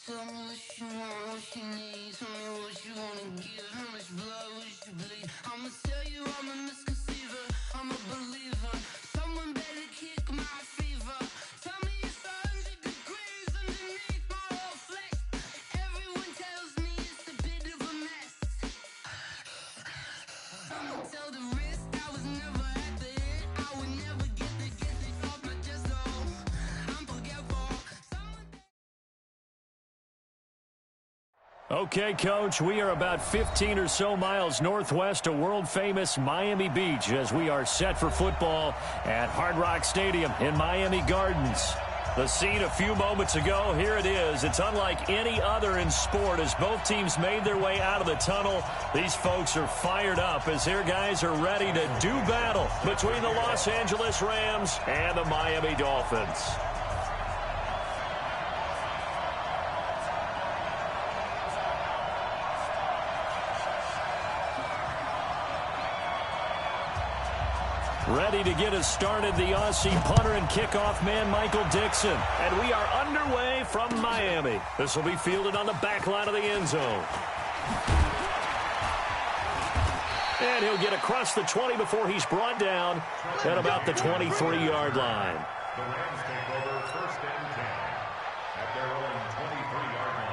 Tell me what you want, what you need. Tell me what you wanna give. How much blood would you bleed? I'ma tell you I'm a misconceiver. I'm a believer. Someone better kick my fever. Tell me it's 100 degrees underneath my whole flesh. Everyone tells me it's a bit of a mess. I'ma tell the risk I was never at the end. I would never get this off my chest though. I'm forgetful. Okay, Coach, we are about 15 or so miles northwest of world-famous Miami Beach as we are set for football at Hard Rock Stadium in Miami Gardens. The scene a few moments ago, here it is. It's unlike any other in sport as both teams made their way out of the tunnel. These folks are fired up as their guys are ready to do battle between the Los Angeles Rams and the Miami Dolphins. Ready to get us started, the Aussie punter and kickoff man, Michael Dixon. And we are underway from Miami. This will be fielded on the back line of the end zone. And he'll get across the 20 before he's brought down at about the 23-yard line. The Rams take over first and 10 at their own 23-yard line.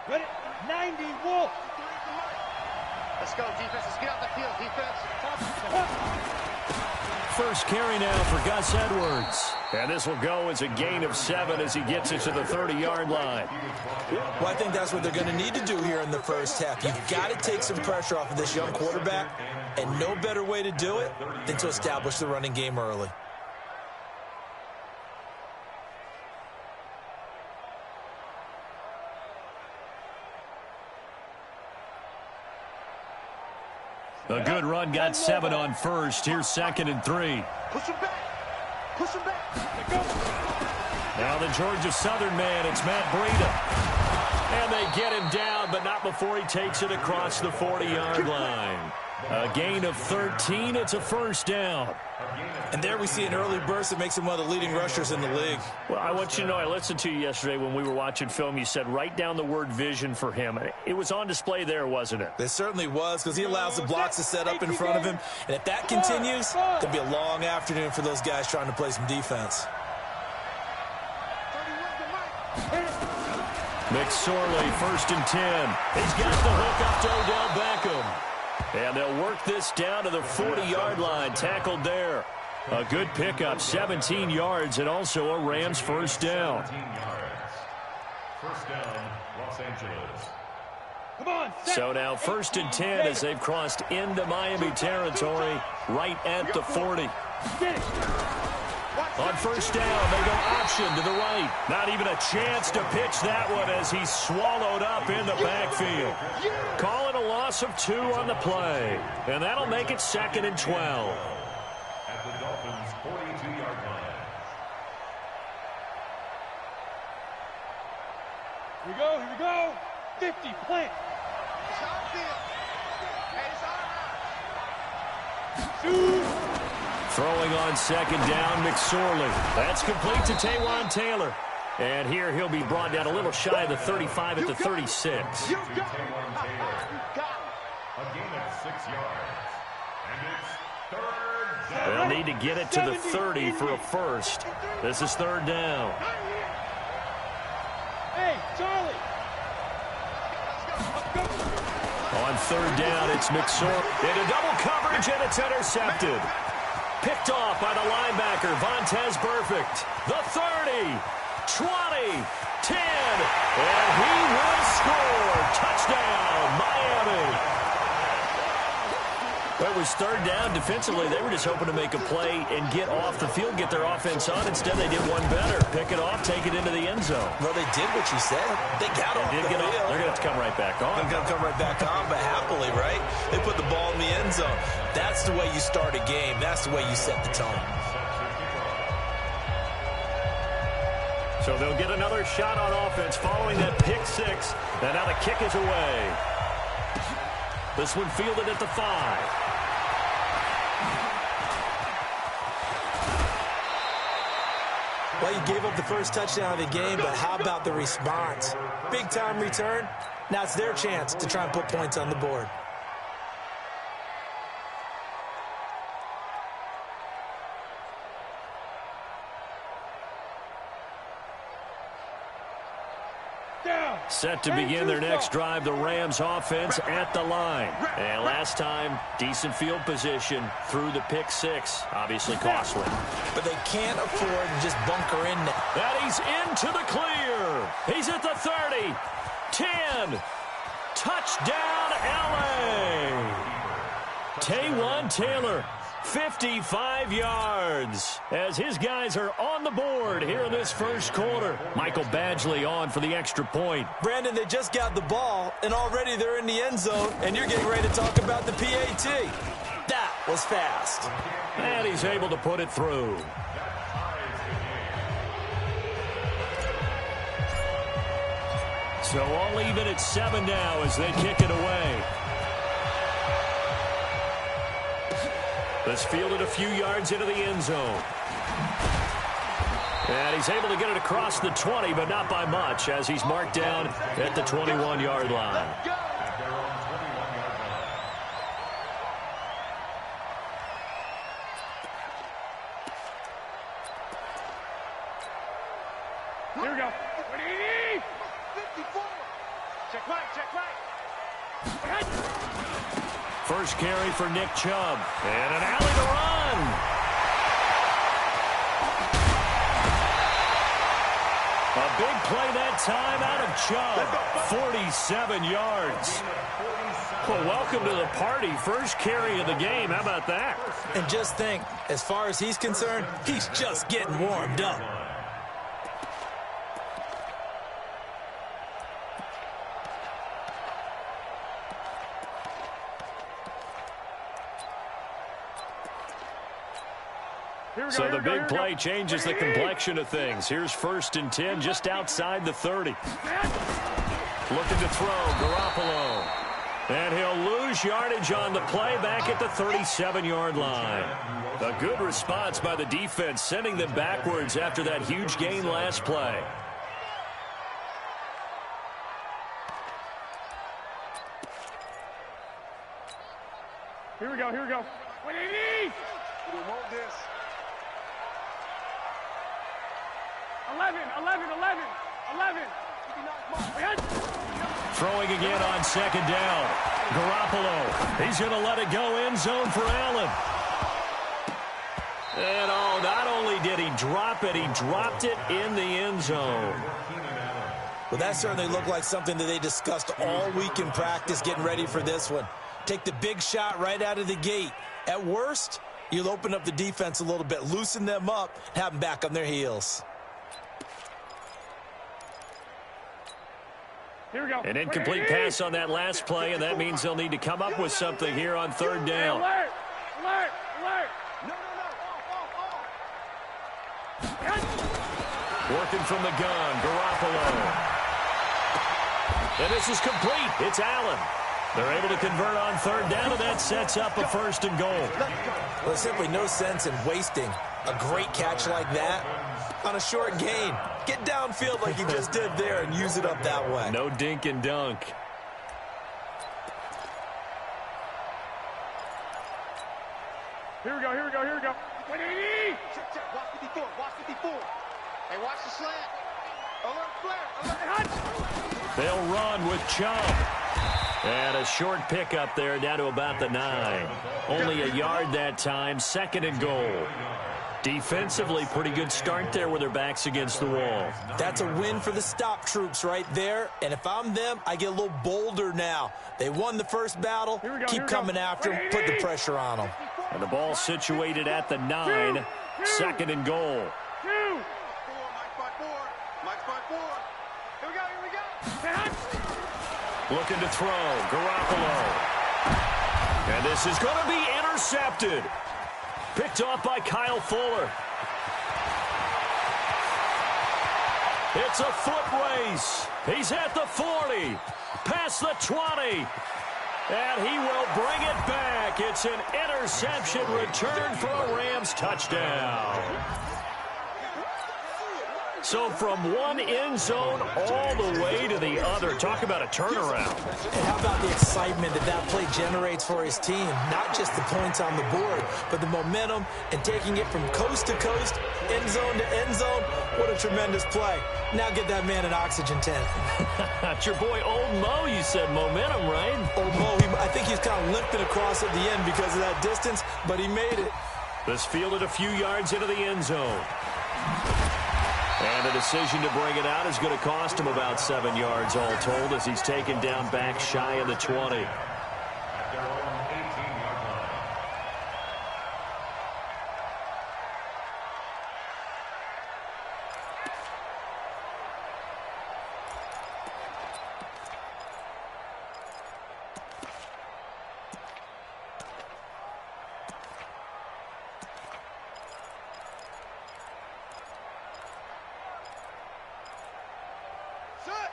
Ready? 90, Wolf. Let's go, defense. Let's get out the field, defense. First carry now for Gus Edwards. And this will go as a gain of 7 as he gets it to the 30-yard line. Well, I think that's what they're going to need to do here in the first half. You've got to take some pressure off of this young quarterback, and no better way to do it than to establish the running game early. A good run got 7 on first. Here's 2nd and 3. Push him back. Push him back. Now the Georgia Southern man, it's Matt Breida. And they get him down, but not before he takes it across the 40-yard line. A gain of 13. It's a first down. And there we see an early burst that makes him one of the leading rushers in the league. Well, I want you to know, I listened to you yesterday when we were watching film. You said write down the word vision for him. It was on display there, wasn't it? It certainly was, because he allows the blocks to set up in front of him. And if that continues, it could be a long afternoon for those guys trying to play some defense. McSorley, 1st and 10. He's got the hook up to Odell Beckham. And they'll work this down to the 40-yard line, tackled there. A good pickup, 17 yards, and also a Rams first down. 17 yards. First down, Los Angeles. Come on, set. So now 1st and 10 as they've crossed into Miami territory right at the 40. Get it. On first down, they go option to the right. Not even a chance to pitch that one as he's swallowed up in the backfield. Call it a loss of 2 on the play. And that'll make it 2nd and 12. At the Dolphins' 42-yard line. Here we go, here we go. 50, plant. It's our field. Hey, it's our house. Shoot. Throwing on 2nd down, McSorley. That's complete to Taywan Taylor. And here he'll be brought down a little shy of the 35 at the 36. You got it. Taywan Taylor. You got it. A gain of 6 yards. And it's 3rd down. They'll need to get it to the 30 for a first. This is 3rd down. Hey, Charlie. On 3rd down, it's McSorley. Into double coverage, and it's intercepted. Picked off by the linebacker, Vontaze Burfict. The 30, 20, 10, and he will score. Touchdown, Miami. Well, it was 3rd down. Defensively, they were just hoping to make a play and get off the field, get their offense on. Instead, they did one better. Pick it off, take it into the end zone. Well, they did what you said. They got off the field. They're going to have to come right back on. They're going to come right back on, but happily, right? They put the ball in the end zone. That's the way you start a game. That's the way you set the tone. So they'll get another shot on offense following that pick 6 And now the kick is away. This one fielded at the 5. Well, you gave up the first touchdown of the game, but how about the response? Big-time return. Now it's their chance to try and put points on the board. Set to begin their next drive, the Rams offense at the line. And last time, decent field position through the pick 6. Obviously costly. But they can't afford to just bunker in now. And he's into the clear. He's at the 30. 10. Touchdown, LA. Taywan Taylor, 55 yards, as his guys are on the board here in this first quarter. Michael Badgley on for the extra point. Brandon, they just got the ball, and already they're in the end zone, and you're getting ready to talk about the PAT. That was fast. And he's able to put it through. So all even at 7 now as they kick it away. This fielded a few yards into the end zone. And he's able to get it across the 20, but not by much, as he's marked down at the 21-yard line. Here we go. Check right, check right. First carry for Nick Chubb. And an alley to run. A big play that time out of Chubb. 47 yards. Well, welcome to the party. First carry of the game. How about that? And just think, as far as he's concerned, he's just getting warmed up. So the big play changes the complexion of things. Here's 1st and 10 just outside the 30. Looking to throw, Garoppolo. And he'll lose yardage on the play back at the 37-yard line. A good response by the defense, sending them backwards after that huge gain last play. Here we go, here we go. We want this. 11. Throwing again on 2nd down. Garoppolo. He's going to let it go end zone for Allen. And not only did he drop it, he dropped it in the end zone. Well, that certainly looked like something that they discussed all week in practice getting ready for this one. Take the big shot right out of the gate. At worst, you'll open up the defense a little bit, loosen them up, have them back on their heels. Here we go. An incomplete pass on that last play, and that means they'll need to come up with something here on 3rd down. Alert! Working from the gun, Garoppolo. And this is complete. It's Allen. They're able to convert on 3rd down, and that sets up a 1st and goal. Well, there's simply no sense in wasting a great catch like that on a short gain. Get downfield like you just did there and use it up that way. No dink and dunk. Here we go. Check. Watch 54. Hey, watch the slant. Alert, flare. They'll run with Chubb. And a short pickup there down to about the 9. Only a yard that time, 2nd and goal. Defensively, pretty good start there with their backs against the wall. That's a win for the stop troops right there. And if I'm them, I get a little bolder now. They won the first battle. Keep coming after them. Put the pressure on them. And the ball situated at the 9. 2nd and goal. Mike's by 4. Here we go. Looking to throw. Garoppolo. And this is going to be intercepted. Picked off by Kyle Fuller. It's a foot race. He's at the 40, past the 20, and he will bring it back. It's an interception return for a Rams touchdown. So from one end zone all the way to the other. Talk about a turnaround. And how about the excitement that play generates for his team? Not just the points on the board, but the momentum and taking it from coast to coast, end zone to end zone. What a tremendous play. Now get that man an oxygen tent. It's your boy Old Mo, you said momentum, right? Old Mo, I think he's kind of limping across at the end because of that distance, but he made it. This fielded a few yards into the end zone. And the decision to bring it out is going to cost him about 7 yards all told as he's taken down back shy of the 20. At their own 18-yard line.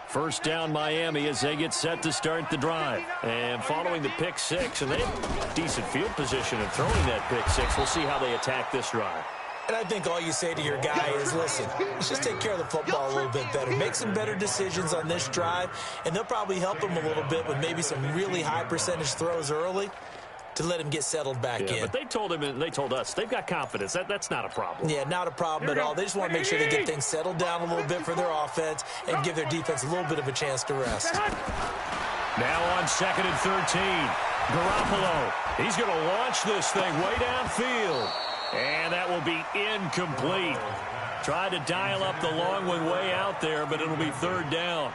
First down Miami as they get set to start the drive. And following the pick six, and they have decent field position in throwing that pick six. We'll see how they attack this drive. And I think all you say to your guy is, listen, let's just take care of the football a little bit better. Make some better decisions on this drive, and they'll probably help him a little bit with maybe some really high percentage throws early to let him get settled back in. But they told him and they told us they've got confidence. That's not a problem. Yeah, not a problem at all. They just want to make sure they get things settled down a little bit for their offense and give their defense a little bit of a chance to rest. Now on 2nd and 13, Garoppolo. He's going to launch this thing way downfield. And that will be incomplete. Tried to dial up the long one way out there, but it'll be 3rd down.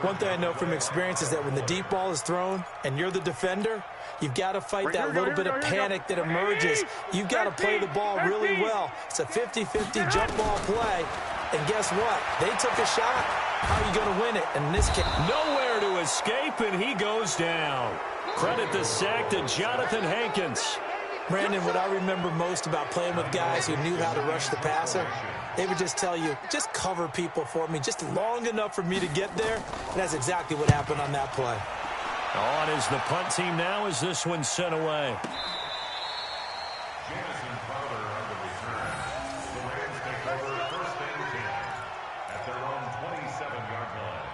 One thing I know from experience is that when the deep ball is thrown and you're the defender, you've got to fight that little bit of panic that emerges. You've got to play the ball really well. It's a 50-50 jump ball play. And guess what? They took a shot. How are you going to win it? And in this case, nowhere to escape, and he goes down. Credit the sack to Jonathan Hankins. Brandon, what I remember most about playing with guys who knew how to rush the passer, they would just tell you, just cover people for me, just long enough for me to get there. And that's exactly what happened on that play. On is the punt team now as this one's sent away. Jamison Crowder on the return. The Rams take over 1st and 10 at their own 27-yard line.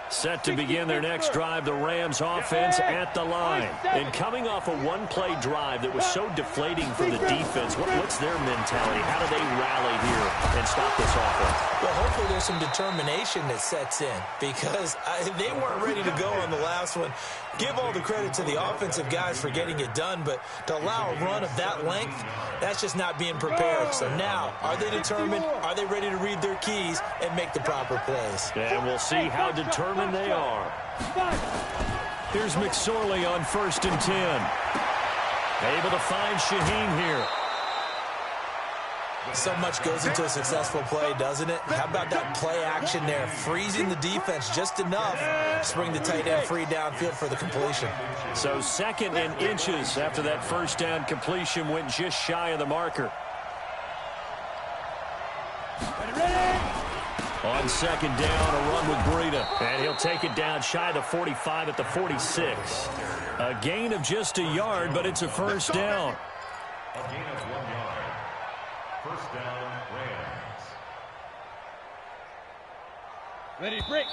Set to begin their next drive, the Rams offense at the line. And coming off a one-play drive that was so deflating for the defense, what's their mentality? How do they rally here and stop this offense? Well, hopefully there's some determination that sets in because they weren't ready to go on the last one. Give all the credit to the offensive guys for getting it done, but to allow a run of that length, that's just not being prepared. So now, are they determined? Are they ready to read their keys and make the proper plays? And we'll see how determined they are. Here's McSorley on 1st and 10. Able to find Shaheen here. So much goes into a successful play, doesn't it? How about that play action there? Freezing the defense just enough to bring the tight end free downfield for the completion. So 2nd and inches after that 1st down completion went just shy of the marker. On 2nd down, a run with Breida. And he'll take it down shy of the 45 at the 46. A gain of just a yard, but it's a 1st down. A gain of 1 yard. 1st down, Rams. Ready to break.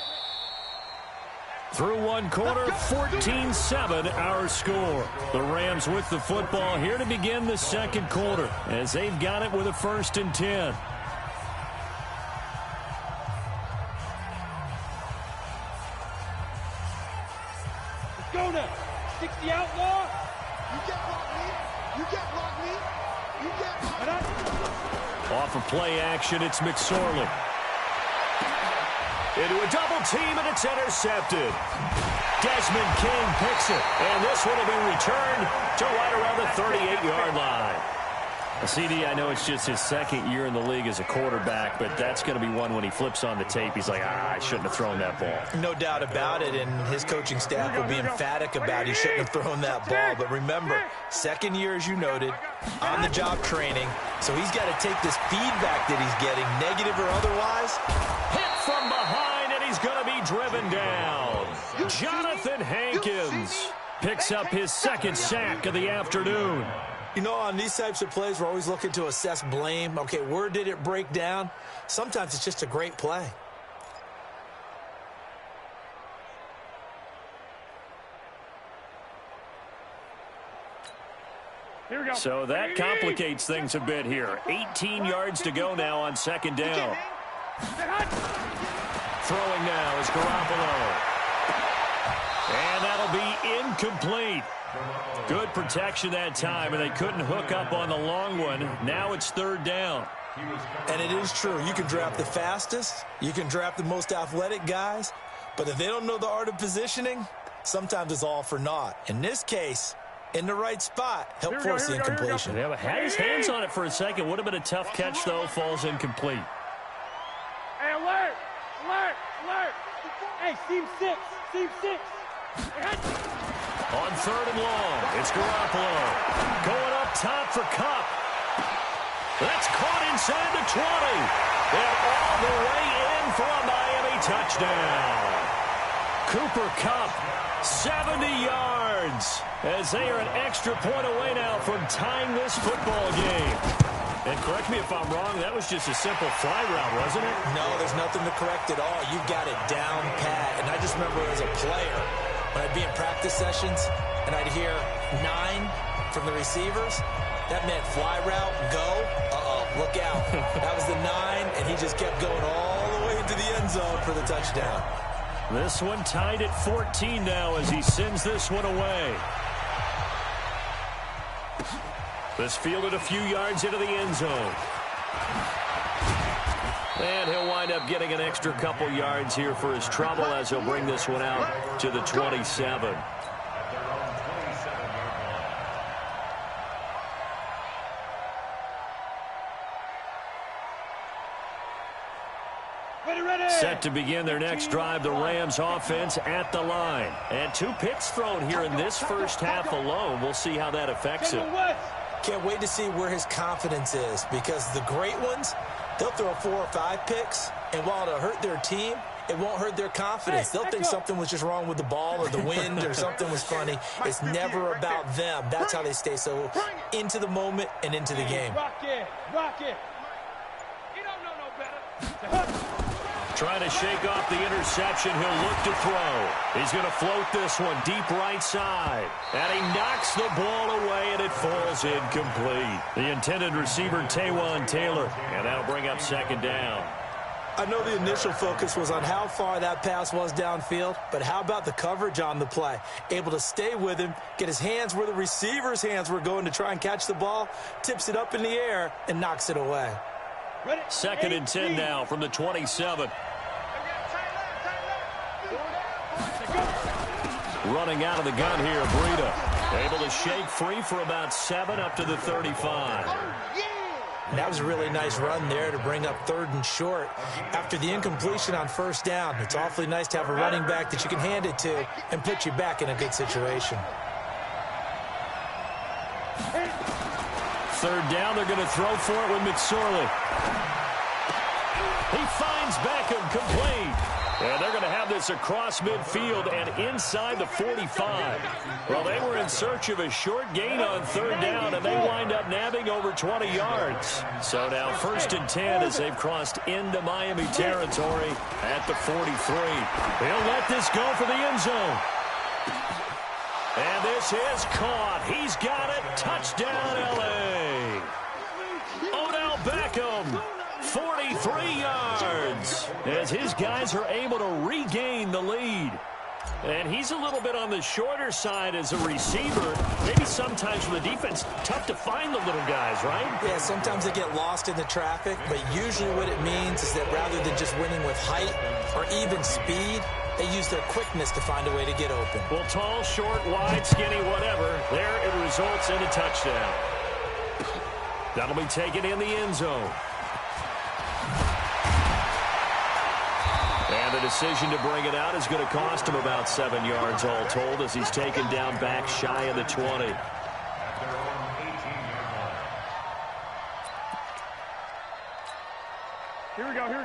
Through one quarter, 14-7 our score. The Rams with the football here to begin the 2nd quarter as they've got it with a 1st and 10. Let's go now. 60 outlaw. You get block me. You get block me. You get block me. Off of play action, it's McSorley. Into a double team, and it's intercepted. Desmond King picks it, and this one will be returned to right around the 38-yard line. CD, I know it's just his second year in the league as a quarterback, but that's going to be one when he flips on the tape. He's like, I shouldn't have thrown that ball. No doubt about it, and his coaching staff will be emphatic about he shouldn't have thrown that ball. But remember, second year, as you noted, on-the-job training, so he's got to take this feedback that he's getting, negative or otherwise. Hit from behind, and he's going to be driven down. Jonathan Hankins picks up his second sack of the afternoon. You know, on these types of plays, we're always looking to assess blame. Okay, where did it break down? Sometimes it's just a great play. Here we go. So that complicates things a bit here. 18 yards to go now on second down. Throwing now is Garoppolo. And that'll be incomplete. Good protection that time, and they couldn't hook up on the long one. Now it's third down. And it is true. You can draft the fastest. You can draft the most athletic guys. But if they don't know the art of positioning, sometimes it's all for naught. In this case, in the right spot, help force the incompletion. Yeah, but had his hands on it for a second. Would have been a tough catch, though. Falls incomplete. Hey, alert! Alert! Alert! Hey, seam 6! Seam 6! On third and long, it's Garoppolo. Going up top for Kupp. That's caught inside the 20. And all the way in for a Miami touchdown. Cooper Kupp, 70 yards, as they are an extra point away now from tying this football game. And correct me if I'm wrong, that was just a simple fly route, wasn't it? No, there's nothing to correct at all. You've got it down pat. And I just remember as a player, when I'd be in practice sessions and I'd hear 9 from the receivers, that meant fly route, go, look out. That was the 9, and he just kept going all the way into the end zone for the touchdown. This one tied at 14 now as he sends this one away. This fielded a few yards into the end zone. And he'll wind up getting an extra couple yards here for his trouble as he'll bring this one out to the 27. Set to begin their next drive, the Rams offense at the line. And 2 picks thrown here in this first half alone. We'll see how that affects him. Can't wait to see where his confidence is, because the great ones, they'll throw 4 or 5 picks, and while it'll hurt their team, it won't hurt their confidence. They'll think something was just wrong with the ball or the wind or something was funny. It's never about them. That's how they stay so into the moment and into the game. Rock it. Rock it. You don't know no better. Trying to shake off the interception. He'll look to throw. He's going to float this one deep right side. And he knocks the ball away, and it falls incomplete. The intended receiver, Taywan Taylor. And that'll bring up second down. I know the initial focus was on how far that pass was downfield, but how about the coverage on the play? Able to stay with him, get his hands where the receiver's hands were going to try and catch the ball, tips it up in the air, and knocks it away. Second and 10 now from the 27. Running out of the gun here, Breida. Able to shake free for about 7 up to the 35. And that was a really nice run there to bring up third and short. After the incompletion on first down, it's awfully nice to have a running back that you can hand it to and put you back in a good situation. Third down, they're going to throw for it with McSorley. He finds Beckham, complete. And they're going to have this across midfield and inside the 45. Well, they were in search of a short gain on third down, and they wind up nabbing over 20 yards. So now first and 10 as they've crossed into Miami territory at the 43. He'll let this go for the end zone. And this is caught. He's got it. Touchdown, L.A. Odell Beckham, 43 yards, as his guys are able to regain the lead. And he's a little bit on the shorter side as a receiver. Maybe sometimes for the defense, tough to find the little guys, right? Yeah, sometimes they get lost in the traffic, but usually what it means is that rather than just winning with height or even speed, they use their quickness to find a way to get open. Well, tall, short, wide, skinny, whatever, there it results in a touchdown. That'll be taken in the end zone. And the decision to bring it out is going to cost him about 7 yards all told as he's taken down back shy of the 20.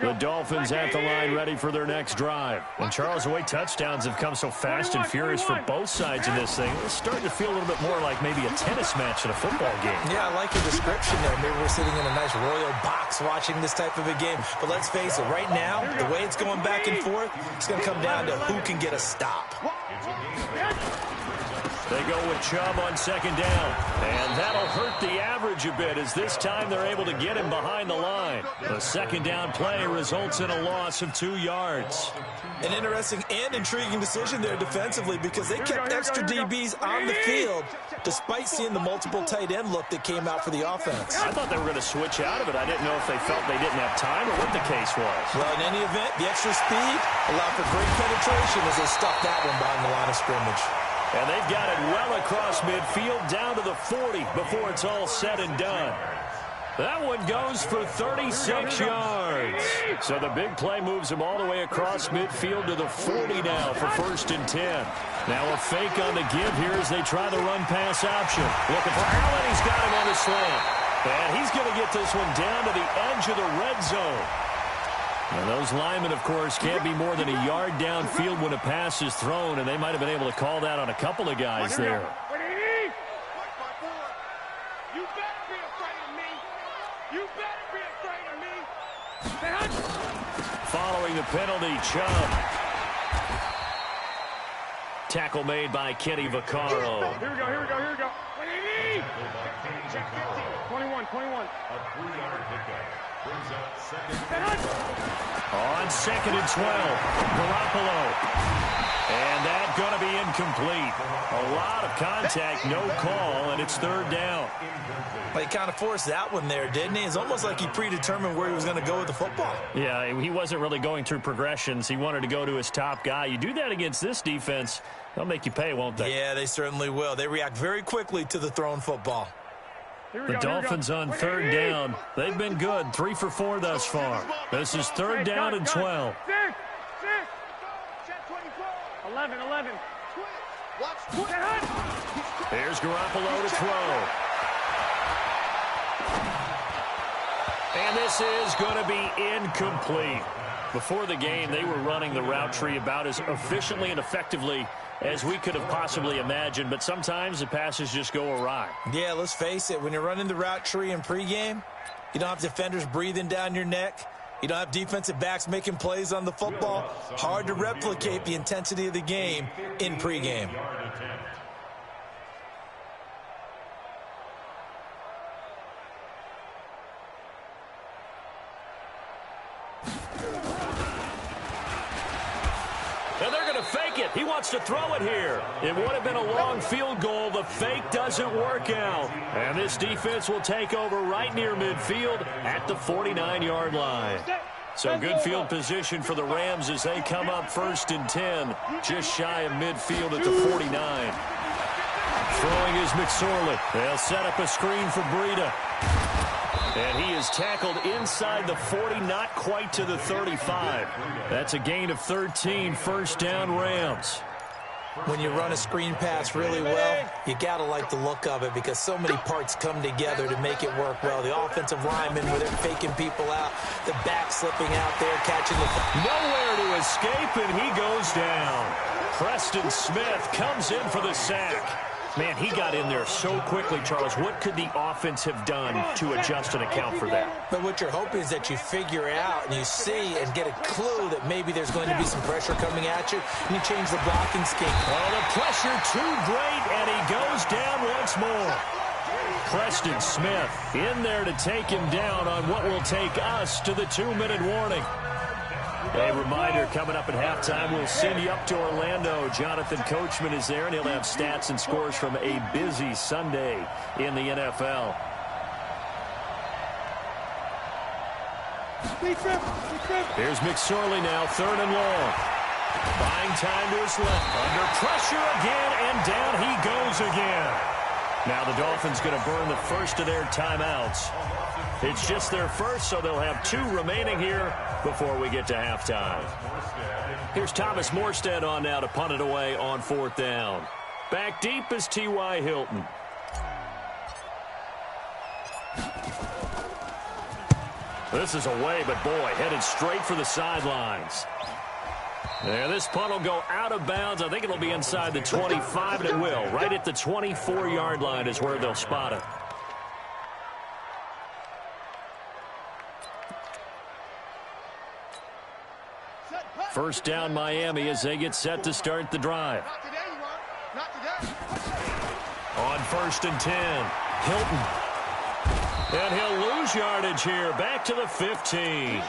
The Dolphins at the line ready for their next drive. And Charles, the way touchdowns have come so fast and furious for both sides in this thing, it's starting to feel a little bit more like maybe a tennis match in a football game. Yeah, I like your description there. Maybe we're sitting in a nice royal box watching this type of a game. But let's face it, right now, the way it's going back and forth, it's going to come down to who can get a stop. They go with Chubb on second down. And that'll hurt the average a bit as this time they're able to get him behind the line. The second down play results in a loss of 2 yards. An interesting and intriguing decision there defensively because they kept extra DBs on the field despite seeing the multiple tight end look that came out for the offense. I thought they were going to switch out of it. I didn't know if they felt they didn't have time or what the case was. Well, in any event, the extra speed allowed for great penetration as they stuffed that one behind the line of scrimmage. And they've got it well across midfield down to the 40 before it's all said and done. That one goes for 36 yards. So the big play moves him all the way across midfield to the 40 now for 1st and 10. Now a fake on the give here as they try the run-pass option. Looking for Allen. He's got him on the slant. And he's going to get this one down to the edge of the red zone. And those linemen, of course, can't be more than a yard downfield when a pass is thrown, and they might have been able to call that on a couple of guys there. You better be afraid of me. You better be afraid of me. Following the penalty, Chubb. Tackle made by Kenny Vaccaro. Here we go. 21. A 3-yard pickup. Brings up second. On 2nd and 12, Garoppolo. And that's going to be incomplete. A lot of contact, no call, and it's 3rd down. Well, he kind of forced that one there, didn't he? It's almost like he predetermined where he was going to go with the football. Yeah, he wasn't really going through progressions. He wanted to go to his top guy. You do that against this defense, they'll make you pay, won't they? Yeah, they certainly will. They react very quickly to the thrown football. The Dolphins on 3rd down. They've been good. 3 for 4 thus far. This is 3rd down and 12. 11. Here's Garoppolo to throw. And this is going to be incomplete. Before the game, they were running the route tree about as efficiently and effectively as we could have possibly imagined, but sometimes the passes just go awry. Yeah, let's face it. When you're running the route tree in pregame, you don't have defenders breathing down your neck. You don't have defensive backs making plays on the football. Hard to replicate the intensity of the game in pregame. And they're going to fake it. He wants to throw it here. It would have been a long field goal. The fake doesn't work out. And this defense will take over right near midfield at the 49-yard line. So good field position for the Rams as they come up 1st and 10, just shy of midfield at the 49. Throwing is McSorley. They'll set up a screen for Breida. And he is tackled inside the 40, not quite to the 35. That's a gain of 13, 1st down Rams. When you run a screen pass really well, you got to like the look of it because so many parts come together to make it work well. The offensive linemen, where they're faking people out, the back slipping out there, catching the... Nowhere to escape, and he goes down. Preston Smith comes in for the sack. Man, he got in there so quickly, Charles. What could the offense have done to adjust and account for that? But what you're hoping is that you figure out and you see and get a clue that maybe there's going to be some pressure coming at you, and you change the blocking scheme. Oh, the pressure too great, and he goes down once more. Preston Smith in there to take him down on what will take us to the 2-minute warning. A reminder, coming up at halftime, we'll send you up to Orlando. Jonathan Coachman is there, and he'll have stats and scores from a busy Sunday in the NFL. Here's McSorley now, 3rd and long. Buying time to his left. Under pressure again, and down he goes again. Now the Dolphins going to burn the first of their timeouts. It's just their first, so they'll have 2 remaining here before we get to halftime. Here's Thomas Morstead on now to punt it away on 4th down. Back deep is T.Y. Hilton. This is away, but boy, headed straight for the sidelines. Yeah, this punt will go out of bounds. I think it'll be inside the 25, and it will. Right at the 24-yard line is where they'll spot it. First down, Miami, as they get set to start the drive. On 1st and 10, Hilton. And he'll lose yardage here, back to the 15.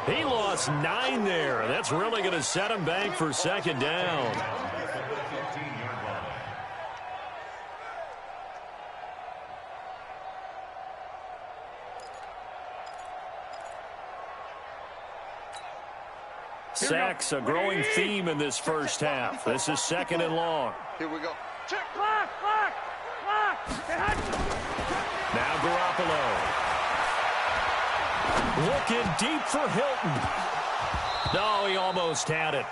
He lost 9 there, and that's really going to set him back for 2nd down. Sacks, a growing theme in this first half. This is 2nd and long. Here we go. Check, clock. Now Garoppolo. Looking deep for Hilton. No, he almost had it.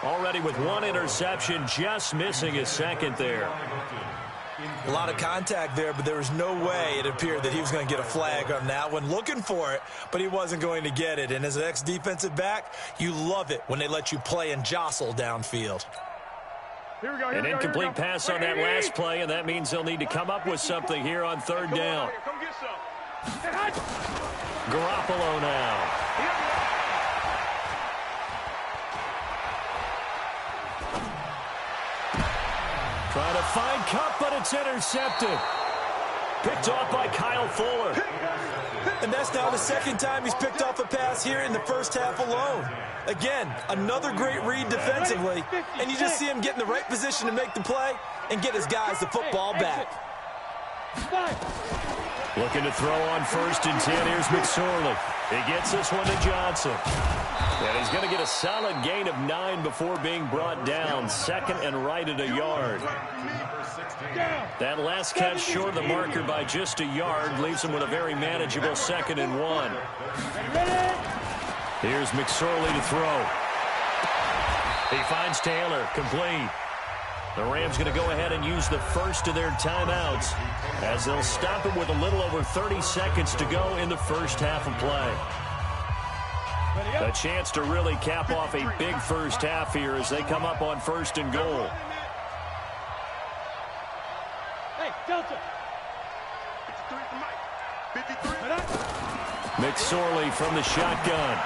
Already with 1 interception, just missing his 2nd there. A lot of contact there, but there was no way it appeared that he was going to get a flag on that one. Looking for it, but he wasn't going to get it. And as an ex-defensive back, you love it when they let you play and jostle downfield. Here we go. An incomplete pass on that last play, and that means they'll need to come up with something here on 3rd down. Come get some. Garoppolo now. Trying to find Cup, but it's intercepted. Picked off by Kyle Fuller. And that's now the 2nd time he's picked off a pass here in the first half alone. Again, another great read defensively, and you just see him get in the right position to make the play and get his guys the football back. Looking to throw on 1st and 10. Here's McSorley. He gets this one to Johnson. And he's going to get a solid gain of 9 before being brought down. 2nd and right at a yard. That last catch short of the marker by just a yard leaves him with a very manageable 2nd and 1. Here's McSorley to throw. He finds Taylor, complete. The Rams going to go ahead and use the first of their timeouts as they'll stop him with a little over 30 seconds to go in the first half of play. A chance to really cap off a big first half here as they come up on 1st and goal. Hey, Delta. 53. McSorley from the shotgun.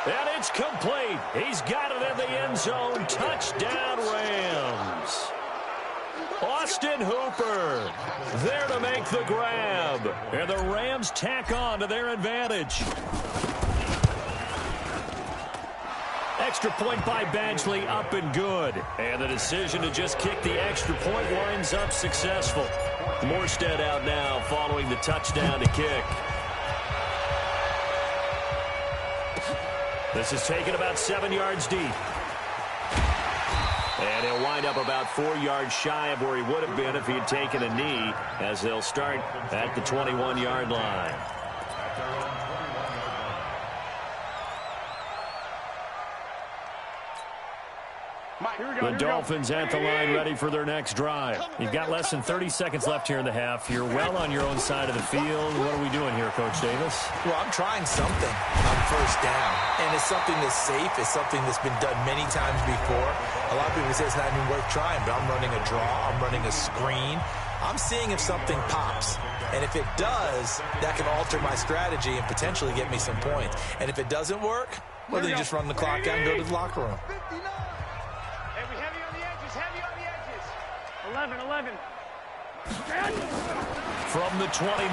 And it's complete. He's got it in the end zone. Touchdown, Rams. Austin Hooper there to make the grab. And the Rams tack on to their advantage. Extra point by Badgley, up and good. And the decision to just kick the extra point winds up successful. Morstead out now following the touchdown to kick. This is taken about 7 yards deep. And he'll wind up about 4 yards shy of where he would have been if he had taken a knee, as they'll start at the 21-yard line. The Dolphins at the line ready for their next drive. You've got less than 30 seconds left here in the half. You're well on your own side of the field. What are we doing here, Coach Davis? Well, I'm trying something on 1st down. And it's something that's safe. It's something that's been done many times before. A lot of people say it's not even worth trying, but I'm running a draw. I'm running a screen. I'm seeing if something pops. And if it does, that can alter my strategy and potentially get me some points. And if it doesn't work, well, then you just run the clock out and go to the locker room. 11. From the 29,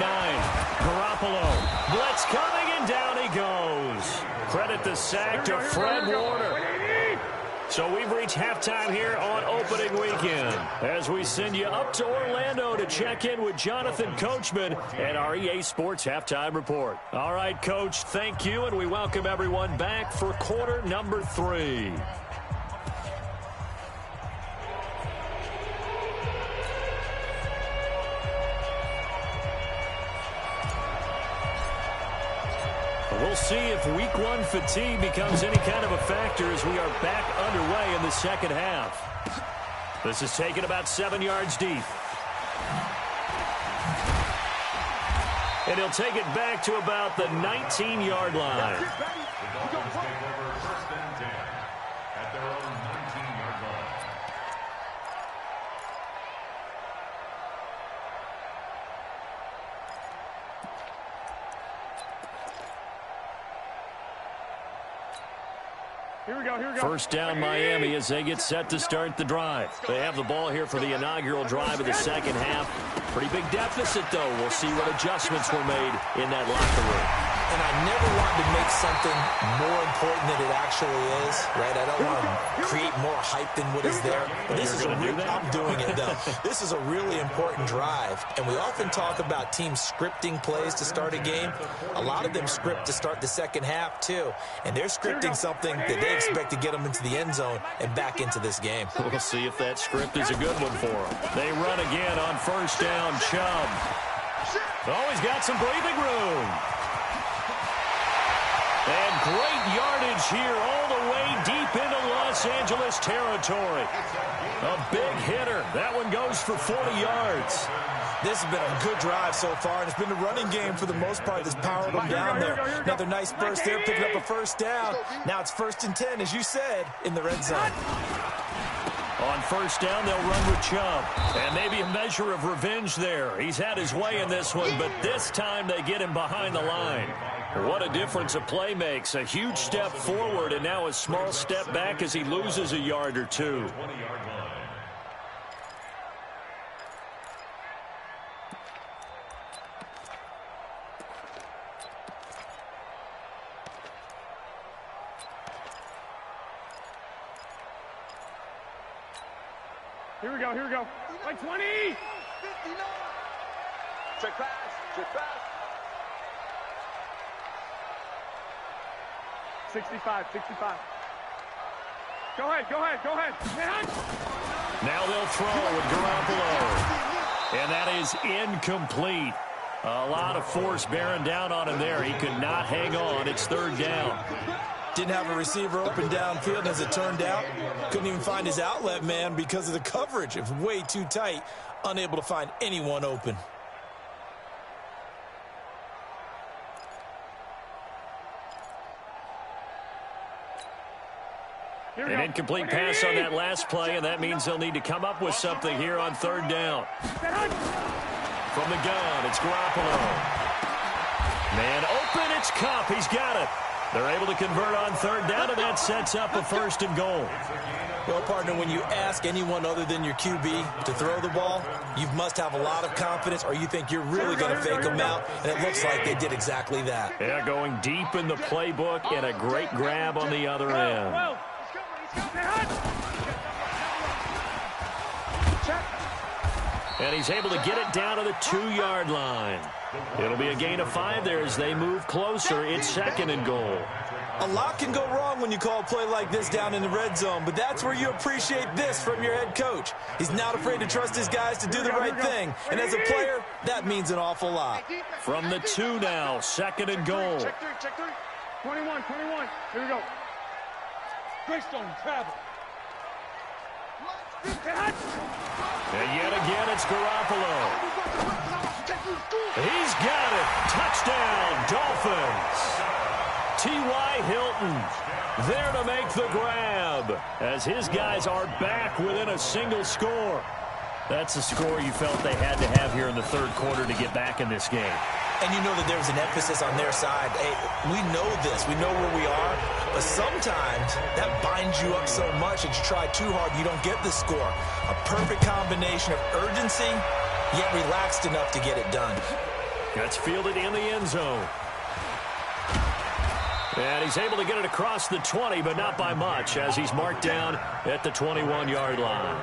Garoppolo. Blitz coming, and down he goes. Credit the sack to Fred Warner. So we've reached halftime here on opening weekend as we send you up to Orlando to check in with Jonathan Coachman and our EA Sports Halftime Report. All right, Coach, thank you, and we welcome everyone back for quarter number 3. We'll see if week one fatigue becomes any kind of a factor as we are back underway in the second half. This is taken about 7 yards deep. And he'll take it back to about the 19-yard line. The Dolphins take over 1st and 10 at their own 19-yard line. Here we go, here we go. First down Miami as they get set to start the drive. They have the ball here for the inaugural drive of the second half. Pretty big deficit, though. We'll see what adjustments were made in that locker room. And I never wanted to make something more important than it actually is, right? I don't want to create more hype than what is there. But this is I'm doing it, though. This is a really important drive. And we often talk about teams scripting plays to start a game. A lot of them script to start the second half, too. And they're scripting something that they expect to get them into the end zone and back into this game. We'll see if that script is a good one for them. They run again on first down. Chubb. Oh, he's got some breathing room. And great yardage here all the way deep into Los Angeles territory. A big hitter. That one goes for 40 yards. This has been a good drive so far, and it's been the running game for the most part that's powered them down there. Another nice burst there, picking up a first down. Now it's 1st and 10, as you said, in the red zone. On first down, they'll run with Chubb. And maybe a measure of revenge there. He's had his way in this one, but this time they get him behind the line. What a difference a play makes. A huge step forward and now a small step back as he loses a yard or two. 20-yard line. Here we go, here we go. Like 20! 59. Check pass, check pass. 65, 65. Go ahead, go ahead, go ahead. Now they'll throw with Garoppolo. And that is incomplete. A lot of force bearing down on him there. He could not hang on. It's 3rd down. Didn't have a receiver open downfield, as it turned out. Couldn't even find his outlet man because of the coverage. It was way too tight. Unable to find anyone open. An incomplete pass on that last play, and that means they'll need to come up with something here on 3rd down. From the gun, it's Garoppolo. Man open, it's Kupp. He's got it. They're able to convert on 3rd down, and that sets up a 1st and goal. Well, partner, when you ask anyone other than your QB to throw the ball, you must have a lot of confidence, or you think you're really going to fake them out, and it looks like they did exactly that. Yeah, going deep in the playbook, and a great grab on the other end. And he's able to get it down to the 2-yard line. It'll be a gain of 5 there as they move closer. It's 2nd and goal. A lot can go wrong when you call a play like this down in the red zone, but that's where you appreciate this from your head coach. He's not afraid to trust his guys to do the right thing, and as a player, that means an awful lot. From the 2 now, 2nd and goal. Check three, check three. 21, 21. Here we go. Greystone, travel. And yet again, it's Garoppolo. He's got it. Touchdown, Dolphins. T.Y. Hilton there to make the grab as his guys are back within a single score. That's a score you felt they had to have here in the 3rd quarter to get back in this game. And you know that there was an emphasis on their side. Hey, we know this. We know where we are. But sometimes that binds you up so much that you try too hard, you don't get the score. A perfect combination of urgency, yet relaxed enough to get it done. That's fielded in the end zone. And he's able to get it across the 20, but not by much, as he's marked down at the 21-yard line.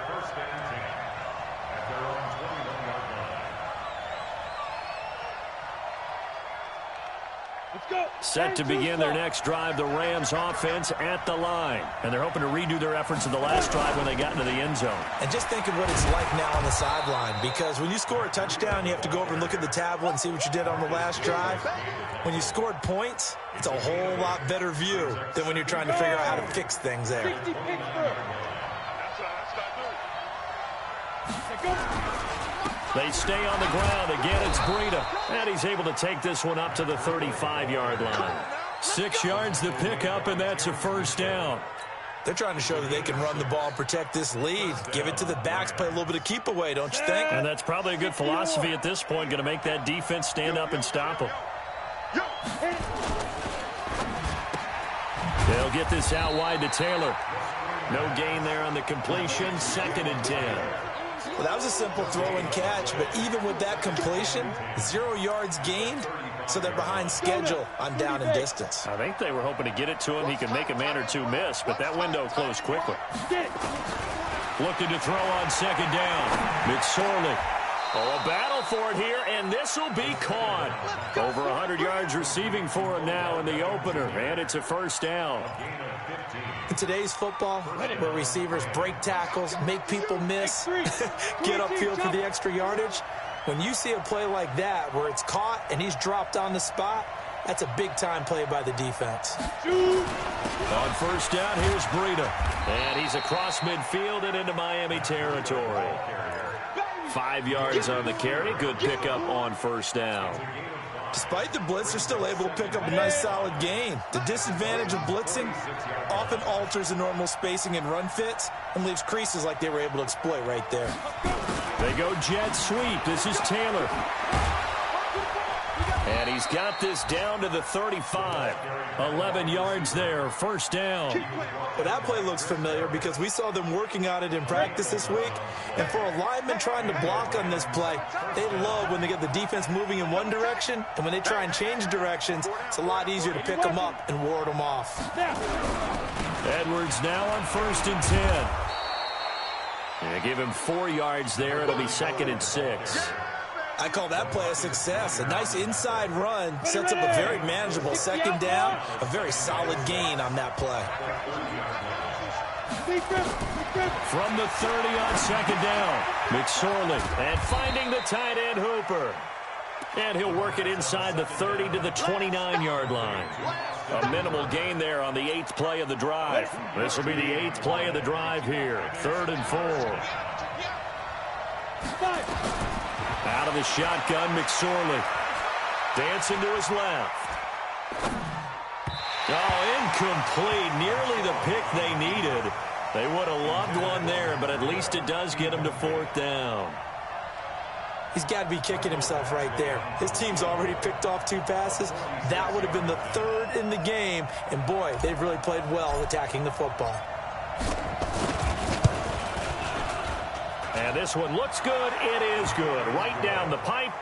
Set to begin their next drive, the Rams offense at the line. And they're hoping to redo their efforts in the last drive when they got into the end zone. And just think of what it's like now on the sideline, because when you score a touchdown, you have to go over and look at the tablet and see what you did on the last drive. When you scored points, it's a whole lot better view than when you're trying to figure out how to fix things there. They stay on the ground. Again, it's Breida. And he's able to take this one up to the 35-yard line. 6 yards the pickup, and that's a first down. They're trying to show that they can run the ball and protect this lead. Give it to the backs, play a little bit of keep away, don't you think? And that's probably a good philosophy at this point, going to make that defense stand up and stop them. They'll get this out wide to Taylor. No gain there on the completion, 2nd and 10. Well, that was a simple throw and catch, but even with that completion, 0 yards gained, so they're behind schedule on down and distance. I think they were hoping to get it to him. He could make a man or two miss, but that window closed quickly. Looking to throw on 2nd down. McSorley. Oh, a battle for it here, and this will be caught. Over 100 yards receiving for him now in the opener, and it's a first down. In today's football, where receivers break tackles, make people miss, get upfield for the extra yardage, when you see a play like that where it's caught and he's dropped on the spot, that's a big-time play by the defense. On first down, here's Breida. And he's across midfield and into Miami territory. 5 yards on the carry. Good pickup on first down. Despite the blitz, they're still able to pick up a nice solid gain. The disadvantage of blitzing often alters the normal spacing and run fits and leaves creases like they were able to exploit right there. They go jet sweep. This is Taylor. And he's got this down to the 35. 11 yards there, first down. Well, that play looks familiar because we saw them working on it in practice this week. And for a lineman trying to block on this play, they love when they get the defense moving in one direction. And when they try and change directions, it's a lot easier to pick them up and ward them off. Edwards now on 1st and 10. They give him 4 yards there. It'll be 2nd and 6. I call that play a success. A nice inside run sets up a very manageable 2nd down. A very solid gain on that play. From the 30 on 2nd down, McSorley, and finding the tight end Hooper. And he'll work it inside the 30 to the 29-yard line. A minimal gain there on the 8th play of the drive. This will be the 8th play of the drive here. 3rd and 4. Out of the shotgun, McSorley. Dancing to his left. Oh, incomplete. Nearly the pick they needed. They would have loved one there, but at least it does get him to 4th down. He's got to be kicking himself right there. His team's already picked off 2 passes. That would have been the 3rd in the game. And, boy, they've really played well attacking the football. And this one looks good. It is good. Right down the pipe.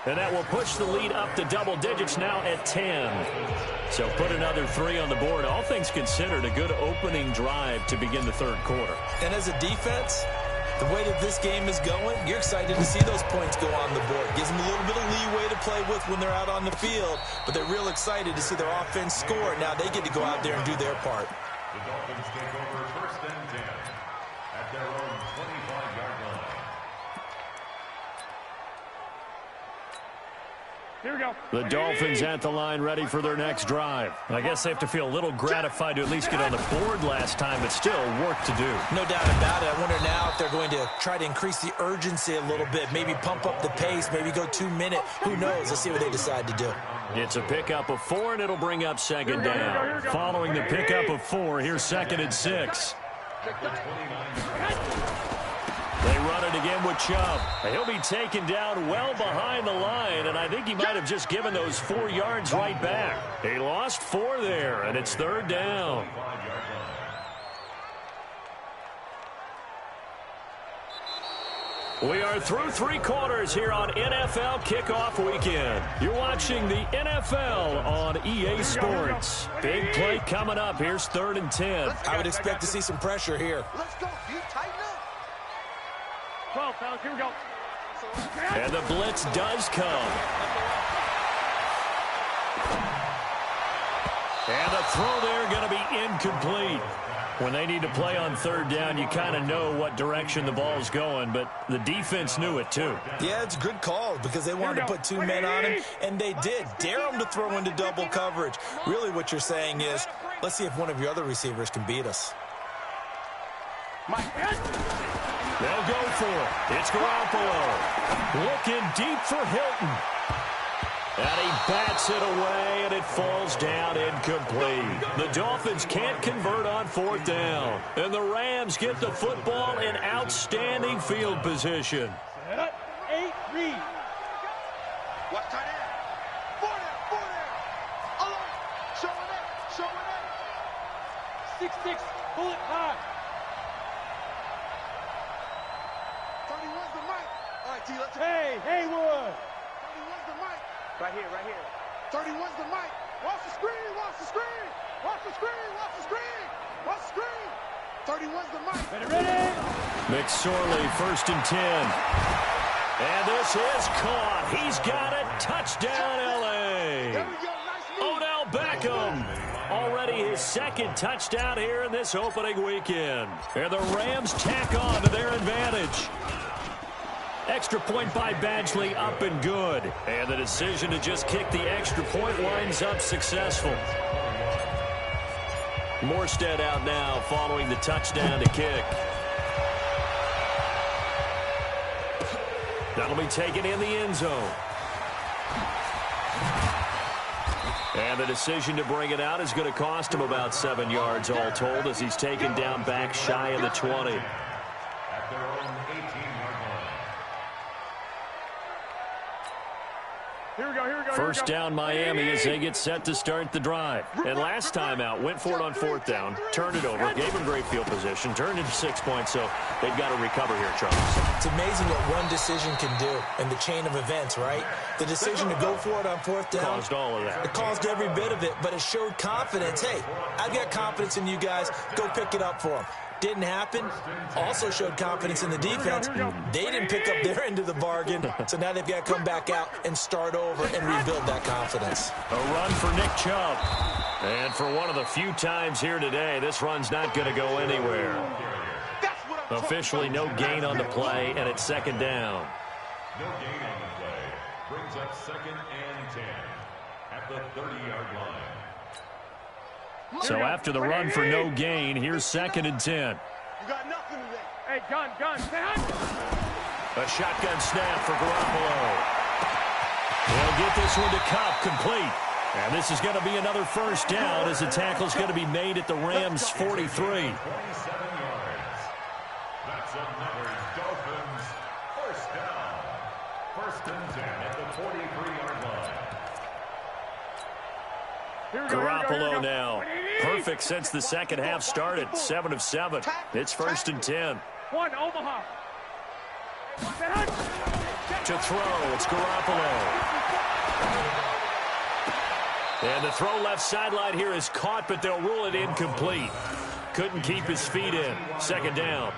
And that will push the lead up to double digits now at 10. So put another 3 on the board. All things considered, a good opening drive to begin the 3rd quarter. And as a defense, the way that this game is going, you're excited to see those points go on the board. Gives them a little bit of leeway to play with when they're out on the field. But they're real excited to see their offense score. Now they get to go out there and do their part. The Dolphins take over 1st and 10 at their own 25-yard line. Here we go. The Dolphins at the line ready for their next drive. I guess they have to feel a little gratified to at least get on the board last time, but still work to do. No doubt about it. I wonder now if they're going to try to increase the urgency a little bit, maybe pump up the pace, maybe go 2-minute. Who knows? Let's see what they decide to do. It's a pickup of 4, and it'll bring up 2nd down. Following the pickup of 4, here's 2nd and 6. They run it again with Chubb. He'll be taken down well behind the line, and I think he might have just given those 4 yards right back. He lost 4 there, and it's 3rd down. We are through 3 quarters here on NFL Kickoff Weekend. You're watching the NFL on EA Sports. Big play coming up. Here's 3rd and 10. I would expect to see some pressure here. Let's go. You tighten up. 12, fellas. Here we go. And the blitz does come. And the throw there going to be incomplete. When they need to play on third down, you kind of know what direction the ball's going, but the defense knew it too. Yeah, it's a good call because they wanted to put two men on him, and they did. Dare him to throw into double coverage. Really what you're saying is, let's see if one of your other receivers can beat us. They'll go for it. It's Garoppolo. Looking deep for Hilton. And he bats it away, and it falls down incomplete. The Dolphins can't convert on fourth down. And the Rams get the football in outstanding field position. 8-3. Watch tight end. 4 there. Alert. Showing it. 6-6. Bullet high. 31's the mic. All right, T, let's go. Hey, Haywood. 31's the mic. Right here. 31's the mic. Watch the screen. Watch the screen. 31's the mic. Ready. McSorley, 1st and 10. And this is caught. He's got it. Touchdown, L.A. There we go. Nice move. Odell Beckham. Already his 2nd touchdown here in this opening weekend. And the Rams tack on to their advantage. Extra point by Badgley, up and good. And the decision to just kick the extra point winds up successful. Morstead out now following the touchdown to kick. That'll be taken in the end zone. And the decision to bring it out is going to cost him about 7 yards all told as he's taken down back shy of the 20. At their own 18-yard line. Here we go. First down Miami as they get set to start the drive. And last time out, went for it on fourth down, turned it over, gave him great field position, turned into 6 points, so they've got to recover here, Charles. It's amazing what one decision can do in the chain of events, right? The decision to go for it on fourth down. Caused all of that. It caused every bit of it, but it showed confidence. Hey, I've got confidence in you guys. Go pick it up for them. Didn't happen. Also showed confidence in the defense. They didn't pick up their end of the bargain, so now they've got to come back out and start over and rebuild that confidence. A run for Nick Chubb. And for one of the few times here today, this run's not going to go anywhere. Officially no gain on the play, and it's 2nd down. No gain on the play. Brings up 2nd and 10 at the 30-yard line. So after the run for no gain, here's 2nd and 10. You got nothing today. Hey, gun. A shotgun snap for Garoppolo. They'll get this one to Cup, complete. And this is going to be another first down as the tackle's going to be made at the Rams' 43. 27 yards. That's another Dolphins first down. 1st and 10 at the 43-yard line. Garoppolo now. Perfect since the second half started. 7 of 7. It's 1st and 10. One, Omaha. To throw, it's Garoppolo. And the throw left sideline here is caught, but they'll rule it incomplete. Couldn't keep his feet in. 2nd down.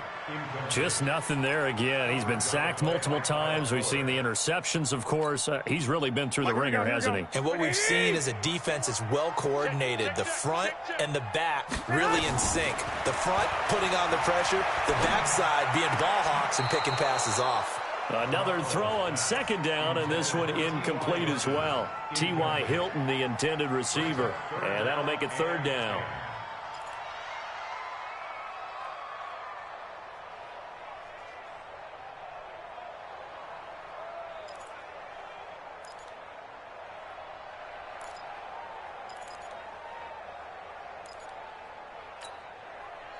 Just nothing there again. He's been sacked multiple times. We've seen the interceptions, of course. He's really been through the ringer, hasn't he? And what we've seen is a defense that's well coordinated. The front and the back really in sync. The front putting on the pressure, the backside being ball hawks and picking passes off. Another throw on 2nd down, and this one incomplete as well. T.Y. Hilton, the intended receiver. And that'll make it 3rd down.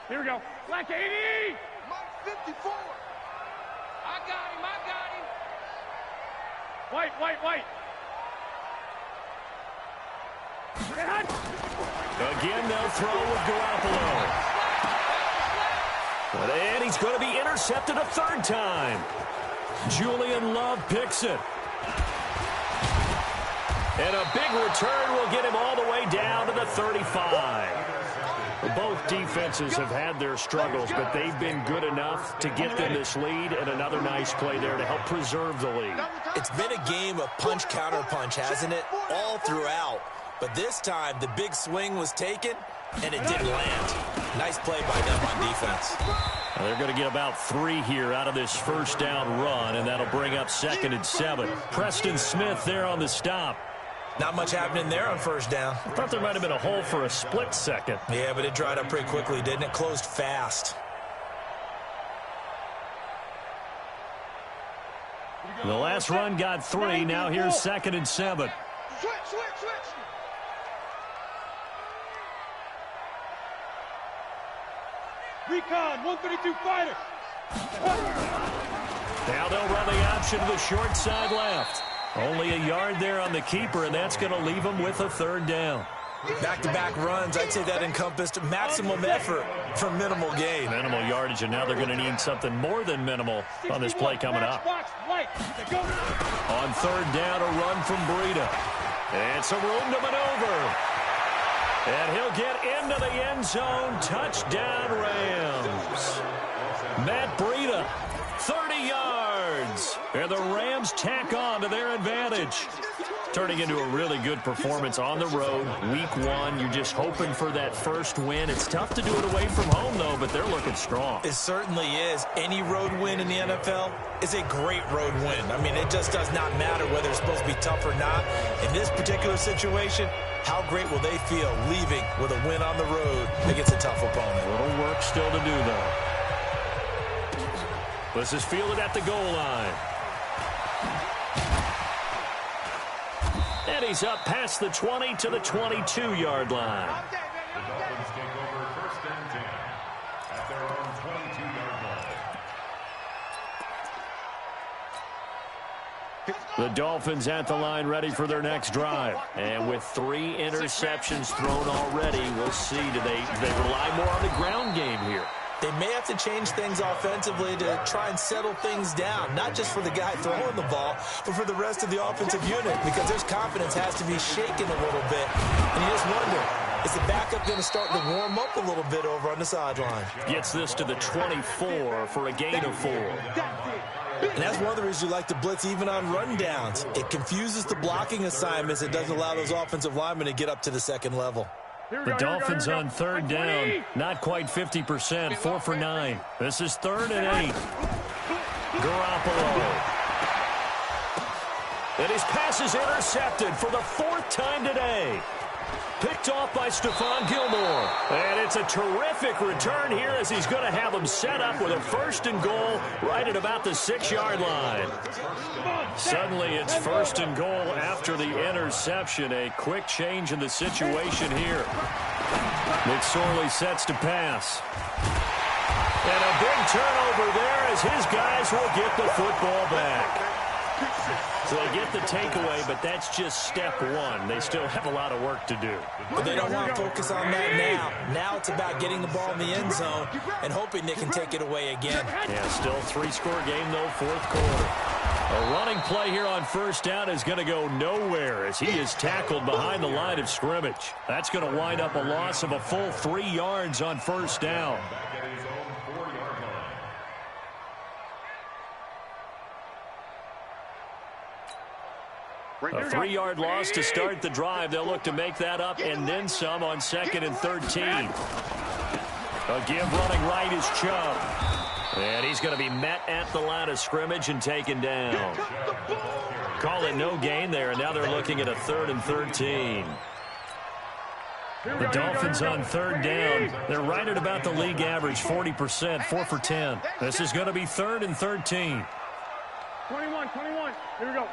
Here we go. Black 80. Mike 54. I got him. White. Again, they'll throw with Garoppolo. And he's going to be intercepted a 3rd time. Julian Love picks it. And a big return will get him all the way down to the 35. Both defenses have had their struggles, but they've been good enough to get them this lead, and another nice play there to help preserve the lead. It's been a game of punch-counter-punch, hasn't it? All throughout. But this time, the big swing was taken, and it didn't land. Nice play by them on defense. Well, they're going to get about 3 here out of this first down run, and that'll bring up 2nd and 7. Preston Smith there on the stop. Not much happening there on first down. I thought there might have been a hole for a split second. Yeah, but it dried up pretty quickly, didn't it? Closed fast. The last run got 3. Now here's 2nd and 7. Switch. Recon, 132 fighter. Now they'll run the option to the short side left. Only a yard there on the keeper, and that's going to leave them with a 3rd down. Back-to-back runs, I'd say that encompassed maximum effort for minimal gain. Minimal yardage, and now they're going to need something more than minimal on this play coming up. On 3rd down, a run from Breida. And some room to maneuver. And he'll get into the end zone. Touchdown, Rams. Matt Breida, 30 yards. And the Rams tack on to their advantage. Turning into a really good performance on the road. Week 1, you're just hoping for that first win. It's tough to do it away from home, though, but they're looking strong. It certainly is. Any road win in the NFL is a great road win. I mean, it just does not matter whether it's supposed to be tough or not. In this particular situation, how great will they feel leaving with a win on the road against a tough opponent? A little work still to do, though. This is fielded at the goal line. And he's up past the 20 to the 22-yard line. The Dolphins take over 1st and 10 at their own 22-yard line. The Dolphins at the line ready for their next drive. And with 3 interceptions thrown already, we'll see. Do they rely more on the ground game here? They may have to change things offensively to try and settle things down, not just for the guy throwing the ball, but for the rest of the offensive unit, because their confidence has to be shaken a little bit. And you just wonder, is the backup going to start to warm up a little bit over on the sideline? Gets this to the 24 for a gain of 4. And that's one of the reasons you like to blitz even on rundowns. It confuses the blocking assignments. It doesn't allow those offensive linemen to get up to the second level. The Dolphins on 3rd down, not quite 50%, 4 for 9. This is 3rd and 8. Garoppolo. And his pass is intercepted for the 4th time today. Picked off by Stephon Gilmore. And it's a terrific return here as he's going to have them set up with a 1st and goal right at about the 6-yard line. Suddenly it's 1st and goal after the interception. A quick change in the situation here. McSorley sets to pass. And a big turnover there as his guys will get the football back. So they get the takeaway, but that's just step 1. They still have a lot of work to do. But they don't want to focus on that now. Now it's about getting the ball in the end zone and hoping they can take it away again. Yeah, still 3-score game, though, 4th quarter. A running play here on 1st down is going to go nowhere as he is tackled behind the line of scrimmage. That's going to wind up a loss of a full 3 yards on 1st down. Back at his own 4-yard line. A 3-yard loss to start the drive. They'll look to make that up and then some on 2nd and 13. A give running right is Chubb. And he's going to be met at the line of scrimmage and taken down. Call it no gain there, and now they're looking at a 3rd and 13. The Dolphins on 3rd down. They're right at about the league average, 40%, 4 for 10. This is going to be 3rd and 13. 21. Here we go.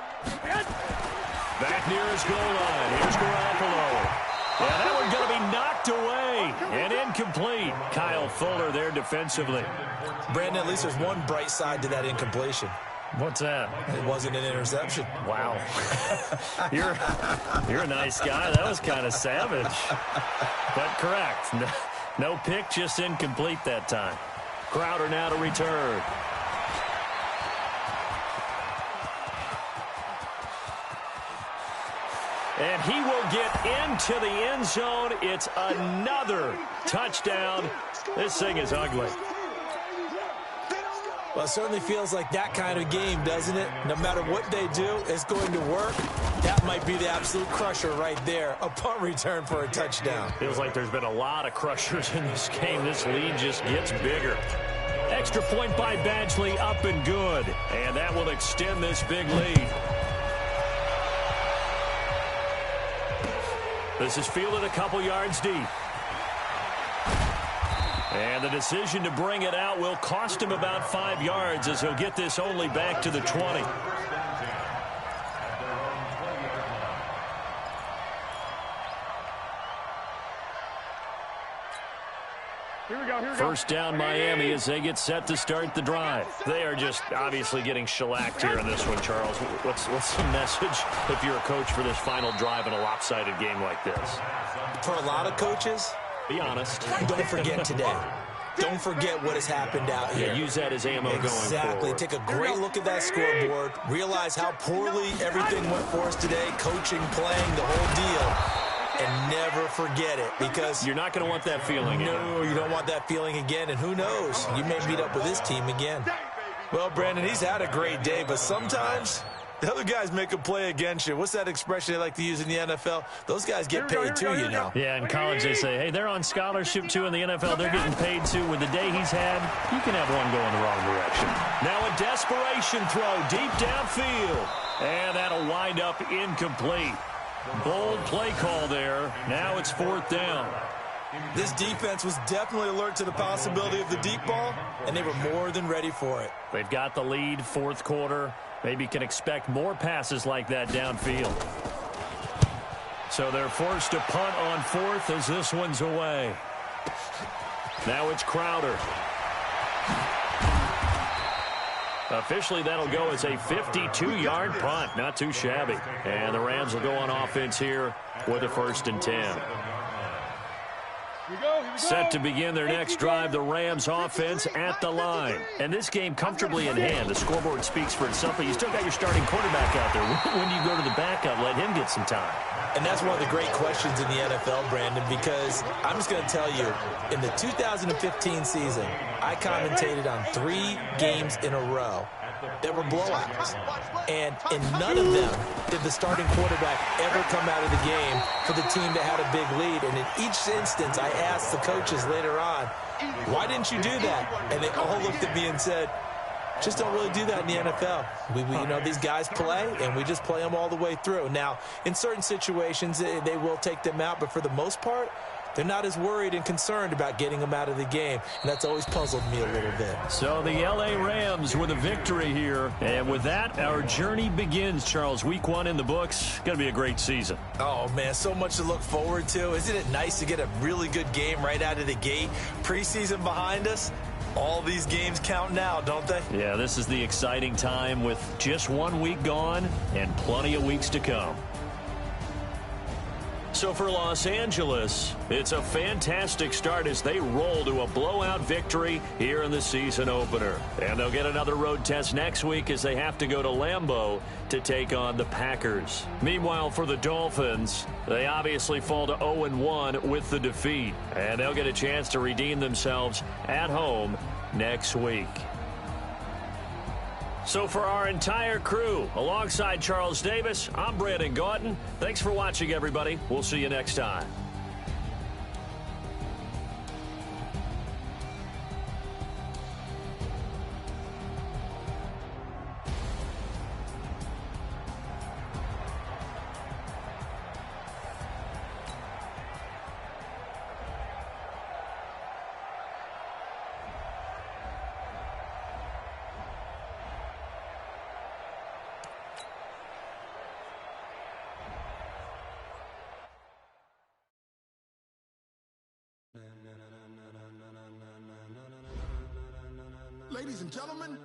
Back near his goal line. Here's Garoppolo. And that one's going to be knocked away and incomplete. Kyle Fuller there defensively. Brandon, at least there's one bright side to that incompletion. What's that? It wasn't an interception. Wow. You're a nice guy. That was kind of savage. But correct. No pick, just incomplete that time. Crowder now to return. And he will get into the end zone. It's another touchdown. This thing is ugly. Well, it certainly feels like that kind of game, doesn't it? No matter what they do, it's going to work. That might be the absolute crusher right there. A punt return for a touchdown. Feels like there's been a lot of crushers in this game. This lead just gets bigger. Extra point by Badgley, up and good. And that will extend this big lead. This is fielded a couple yards deep. And the decision to bring it out will cost him about 5 yards as he'll get this only back to the 20. Here we go. First down Miami as they get set to start the drive. They are just obviously getting shellacked here in this one, Charles. What's the message if you're a coach for this final drive in a lopsided game like this? For a lot of coaches, be honest. Don't forget today. Don't forget what has happened out here. Yeah, use that as ammo going forward. Exactly. Take a great look at that scoreboard. Realize how poorly everything went for us today. Coaching, playing, the whole deal. And never forget it, because you're not going to want that feeling again. No, you don't want that feeling again. And who knows? You may meet up with this team again. Well, Brandon, he's had a great day, but sometimes the other guys make a play against you. What's that expression they like to use in the NFL? Those guys get paid too, you know. Yeah, in college they say, hey, they're on scholarship too. In the NFL, they're getting paid too. With the day he's had, you can have one going the wrong direction. Now a desperation throw deep downfield. And that'll wind up incomplete. Bold play call there. Now it's 4th down. This defense was definitely alert to the possibility of the deep ball, and they were more than ready for it. They've got the lead, 4th quarter. Maybe can expect more passes like that downfield. So they're forced to punt on 4th as this one's away. Now it's Crowder. Officially, that'll go as a 52-yard punt. Not too shabby. And the Rams will go on offense here with a 1st and 10. Set to begin their next drive, the Rams offense at the line. And this game comfortably in hand. The scoreboard speaks for itself, but you still got your starting quarterback out there. When do you go to the backup? Let him get some time. And that's one of the great questions in the NFL, Brandon, because I'm just going to tell you, in the 2015 season, I commentated on 3 games in a row that were blowouts. And in none of them did the starting quarterback ever come out of the game for the team that had a big lead. And in each instance, I asked the coaches later on, why didn't you do that? And they all looked at me and said, just don't really do that in the NFL. You know, these guys play, and we just play them all the way through. Now, in certain situations, they will take them out, but for the most part, they're not as worried and concerned about getting them out of the game, and that's always puzzled me a little bit. So the L.A. Rams with a victory here, and with that, our journey begins, Charles. Week 1 in the books. Going to be a great season. Oh, man, so much to look forward to. Isn't it nice to get a really good game right out of the gate? Preseason behind us. All these games count now, don't they? Yeah, this is the exciting time with just 1 week gone and plenty of weeks to come. So for Los Angeles, it's a fantastic start as they roll to a blowout victory here in the season opener. And they'll get another road test next week as they have to go to Lambeau to take on the Packers. Meanwhile, for the Dolphins, they obviously fall to 0-1 with the defeat. And they'll get a chance to redeem themselves at home next week. So for our entire crew, alongside Charles Davis, I'm Brandon Gaudin. Thanks for watching, everybody. We'll see you next time. Ladies and gentlemen,